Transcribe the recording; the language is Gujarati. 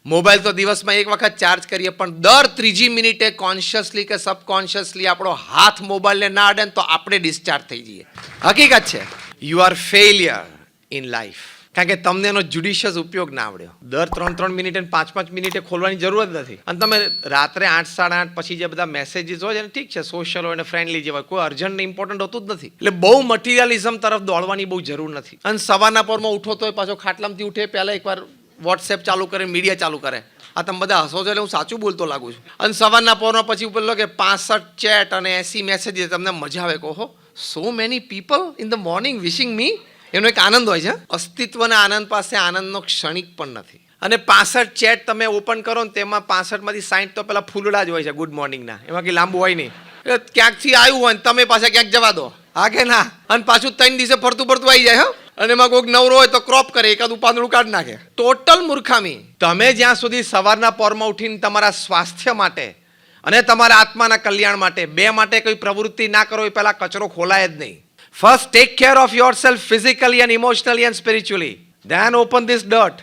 મોબાઈલ તો દિવસમાં એક વખત ચાર્જ કરીએ, પણ દર 3જી મિનિટે કોન્શિયસલી કે સબકોન્શિયસલી આપણો હાથ મોબાઈલને ના અડે ને તો આપણે ડિસ્ચાર્જ થઈ જઈએ. હકીકત છે. You are failure in life, કારણ કે તમને એનો જ્યુડિશિયસ ઉપયોગ ના આવડ્યો. દર 3 મિનિટે 5 મિનિટે ખોલવાની જરૂર જ નથી. અને તમે રાત્રે 8, 8:30 પછી જે બધા મેસેજીસ હોય છે ને, ઠીક છે, સોશિયલ હોય ને ફ્રેન્ડલી જેવા, કોઈ અર્જન્ટ ને ઇમ્પોર્ટન્ટ હોતું જ નથી. એટલે બહુ મટીરિયલિઝમ તરફ દોડવાની બહુ જરૂર નથી. અને સવારના પોરમાં ઉઠો તો પાછો ખાટલામાંથી ઉઠે પહેલાં એકવાર વોટ્સએપ ચાલુ કરે, મીડિયા ચાલુ કરે. આ તમે બધા હસો છો એટલે હું સાચું બોલતો લાગુ છું. અને સવારના પોરમાં પછી ઉપર લો કે 65 ચેટ અને 80 મેસેજીસ. તમને મજા આવે કહો, so many people in the morning wishing me. એનો એક આનંદ હોય છે. અસ્તિત્વના આનંદ પાસે આનંદનો ક્ષણિક પણ નથી. અને 65 ચેટ તમે ઓપન કરો ને તેમાં 65માંથી 60 તો પેલા ફૂલડા જ હોય છે ગુડ મોર્નિંગના. એમાં કંઈ લાંબુ હોય નહીં. એટલે ક્યાંકથી આવ્યું હોય ને તમે પાછા ક્યાંક જવા દો. હા કે ના? અને પાછું 3 દિવસે ફરતું આવી જાય. અને એમાં કોઈક નવરો હોય તો ક્રોપ કરે, એકાદું પાંદડું કાઢી નાખે. ટોટલ મૂર્ખામી. તમે જ્યાં સુધી સવારના પોરમાં ઉઠીને તમારા સ્વાસ્થ્ય માટે અને તમારા આત્માના કલ્યાણ માટે, બે માટે કોઈ પ્રવૃત્તિ ના કરો, એ પહેલા કચરો ખોલાય જ નહીં. First, take care of yourself physically and emotionally and spiritually. Then open this dirt.